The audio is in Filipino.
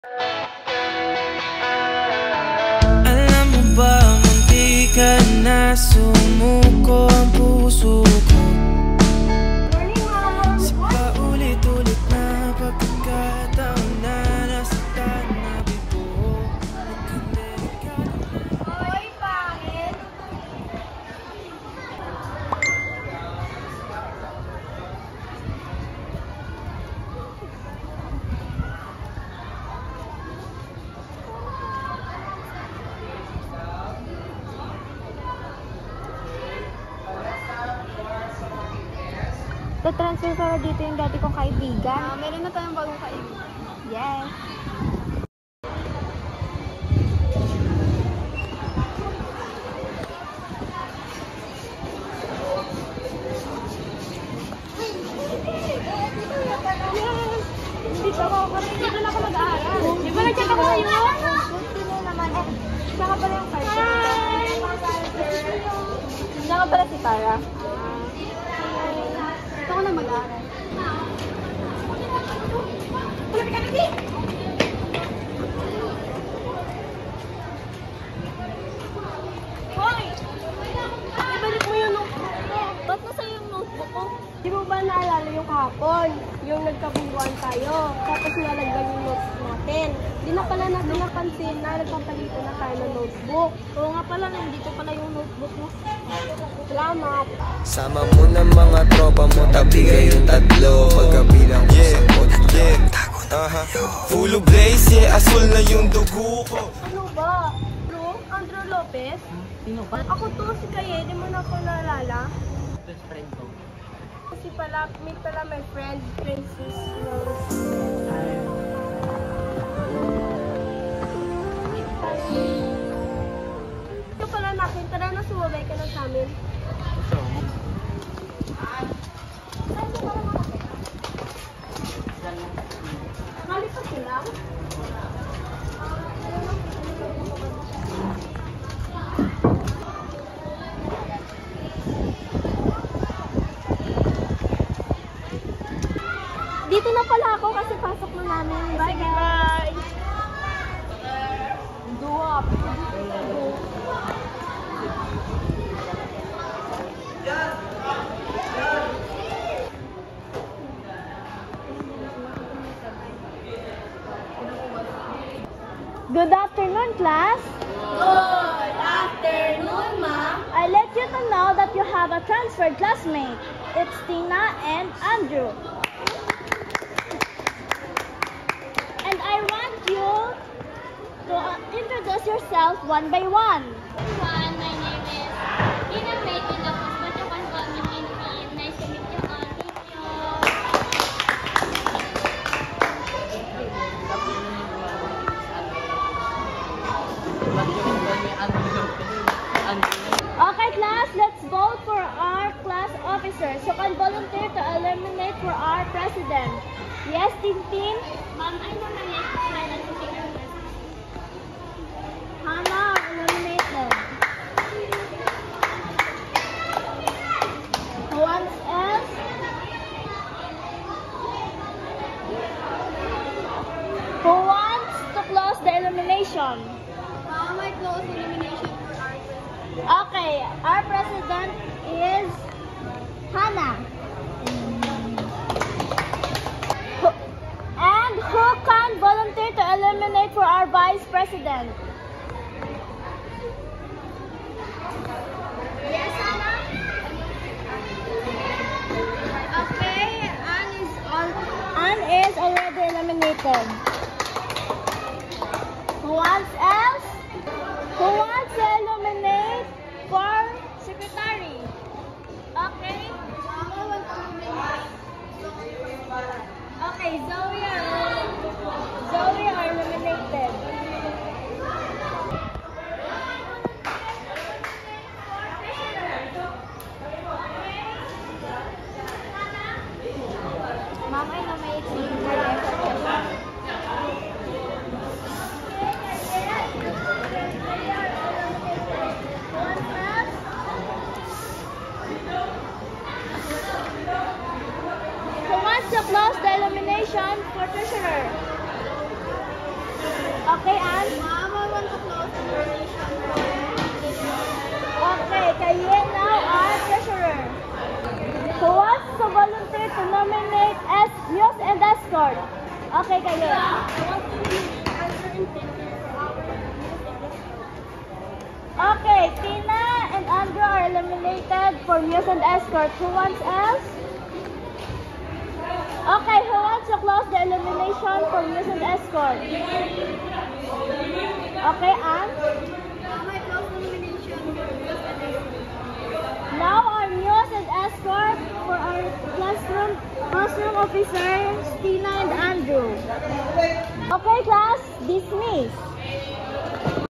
Alam mo ba, munti ka na sumuko ang puso ko. Sa paulit-ulit na pagkakataon na nasaktan na bibuo. Hoy, pangit! Ta-transfer para dito yung dati kong kaibigan. Meron na tayong bagong kaibigan. Yes. Dito na ako mag-aaral. Di ba nag-chat ako sa'yo? Buti na naman. Siya ka pala yung card. Siya ka pala si Tara. Dito ko na mag-aaral. Hoy! Ibalik mo yung notebook ko. Ba't nasa yung notebook ko? Di mo ba naalala yung kahapon? Yung nagkabubuan tayo. Tapos nalaglag yung notes natin. Di na pala natin napansin na nagpapalitan na tayo ng notebook. Oo nga pala, nandito pala yung notebook mo. Salamat. Sama mo na mga tropa mo, tabi kayong tatlo. Pagkabilang ko sa full of blaze, yeah, asul na yung dugo ko. Ano ba? Bro? Andrew Lopez? Sino ba? Ako to, si Kaye. Di mo na ako naalala? Best friend ko. Kasi pala, meet pala my friend, Princess Rose. Ito pala natin, tara na sumabay ka na sa amin. Gusto mo? Nakalipas ka lang? Dito na pala ako kasi pasok na namin. Bye, guys. Duwap. Good afternoon, class. Good afternoon, ma'am. I let you to know that you have a transferred classmate. It's Tina and Andrew. And I want you to introduce yourself one by one. Everyone, my name is Tina May Tinapos, but you can call me Intin. Nice to meet you all. Thank you. Okay, class, let's vote for our class officers who can volunteer to eliminate for our president. Yes, Tintin? Ma'am, I nominate Hannah to take your place. Hannah, eliminate them. Who wants else? Who wants to close the elimination? Ma'am, I close elimination for our president. Okay, our president is Hannah. And who can volunteer to eliminate for our vice president? Yes, Anna? Okay, Anne is already eliminated. Who wants else? Who wants to eliminate for secretary? Okay. Okay, Zoe are eliminated. Ma'am, I nominate you for vice president. Who wants to close the elimination for Okay, Anne? Mom, I want to close the donation. Okay, Kayen now our treasurer. Who wants to volunteer to nominate as muse and escort? Okay, Kayen. Okay, Tina and Andrew are eliminated for muse and escort. Who wants else? Okay, who wants to close the elimination for muse and escort? Okay, Anne? Now our muse and escort for our classroom officers, Tina and Andrew. Okay, class, dismiss.